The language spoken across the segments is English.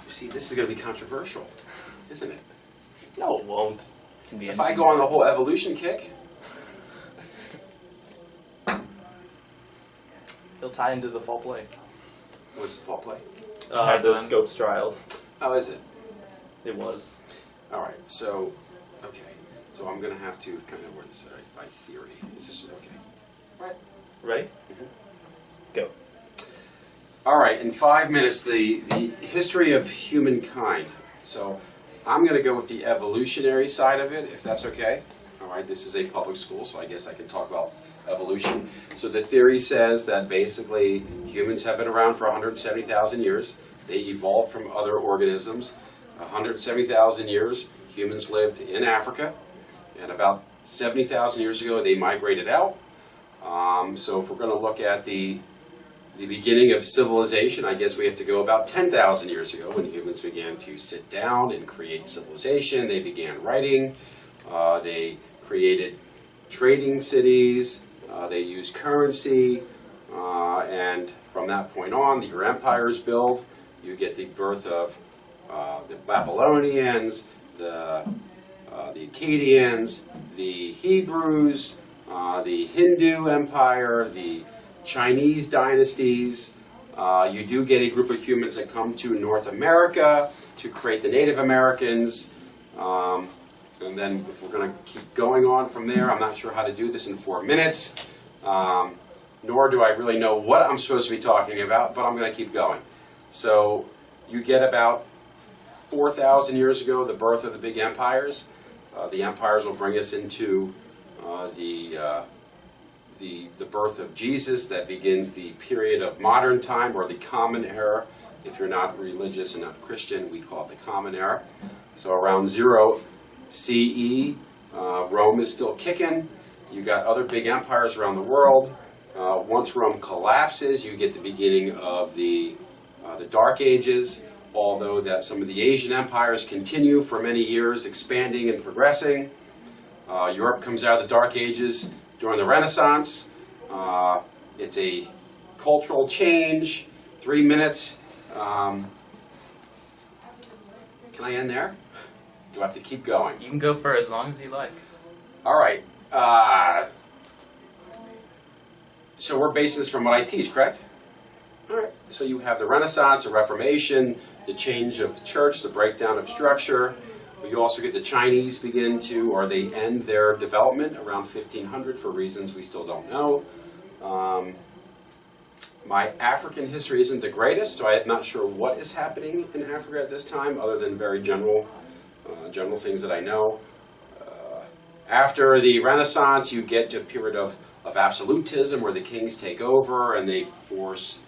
See, this is going to be controversial, isn't it? No, it won't. It can be If I go on the whole evolution kick, it'll tie into the fall play. what's the fall play? The Scopes trial. How is it? It was. All right, so, okay. So I'm going to have to kind of word this by theory. Is this okay? Right. Ready? Mm-hmm. Go. All right, in 5 minutes, the history of humankind. So I'm going to go with the evolutionary side of it, if that's okay. All right, this is a public school, so I guess I can talk about evolution. So the theory says that basically humans have been around for 170,000 years. They evolved from other organisms. 170,000 years, humans lived in Africa, and about 70,000 years ago they migrated out. So if we're going to look at the beginning of civilization, I guess we have to go about 10,000 years ago when humans began to sit down and create civilization. They began writing, they created trading cities, they used currency, and from that point on, your empires build. You get the birth of the Babylonians, the Akkadians, the Hebrews, the Hindu Empire, the Chinese dynasties. You do get a group of humans that come to North America to create the Native Americans. And then if we're going to keep going on from there, I'm not sure how to do this in 4 minutes. Nor do I really know what I'm supposed to be talking about, but I'm going to keep going. So you get about 4,000 years ago, the birth of the big empires. The empires will bring us into the birth of Jesus. That begins the period of modern time, or the Common Era. If you're not religious and not Christian, we call it the Common Era. So around 0 CE, Rome is still kicking. You got other big empires around the world. Once Rome collapses, you get the beginning of the Dark Ages, although that some of the Asian empires continue for many years, expanding and progressing. Europe comes out of the Dark Ages during the Renaissance. It's a cultural change. 3 minutes. Can I end there? Do I have to keep going? You can go for as long as you like. All right. So we're basing this from what I teach, correct? All right. So you have the Renaissance, the Reformation, the change of church, the breakdown of structure. But you also get the Chinese begin to, or they end their development around 1500 for reasons we still don't know. My African history isn't the greatest, so I'm not sure what is happening in Africa at this time, other than very general things that I know. After the Renaissance, you get to a period of absolutism, where the kings take over and they force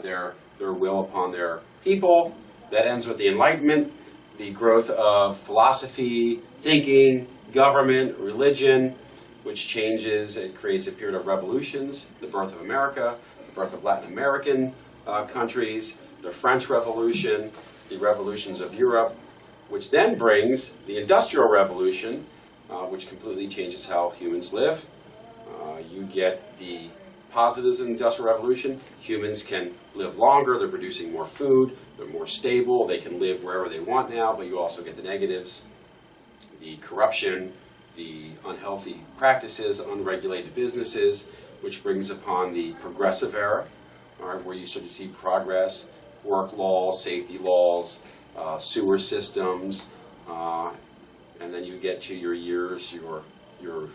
their will upon their people. That ends with the Enlightenment, the growth of philosophy, thinking, government, religion, which changes. It creates a period of revolutions, the birth of America, the birth of Latin American countries, the French Revolution, the revolutions of Europe, which then brings the Industrial Revolution, which completely changes how humans live. You get the positives of the Industrial Revolution. Humans can live longer, they're producing more food, they're more stable, they can live wherever they want now, but you also get the negatives, the corruption, the unhealthy practices, unregulated businesses, which brings upon the Progressive Era, all right, where you start to see progress, work laws, safety laws, sewer systems, and then you get to your years, your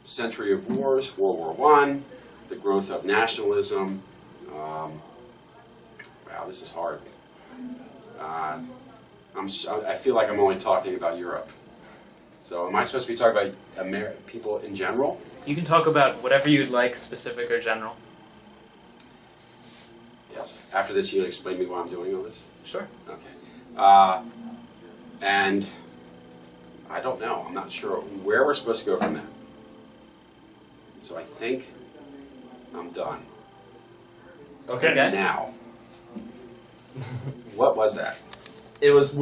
century of wars, World War I, the growth of nationalism. Wow, this is hard. I feel like I'm only talking about Europe. So am I supposed to be talking about people in general? You can talk about whatever you'd like, specific or general. Yes. After this, you'll explain to me why I'm doing all this? Sure. Okay. And I don't know. I'm not sure where we're supposed to go from that. So I think I'm done. Okay. Now, what was that? It was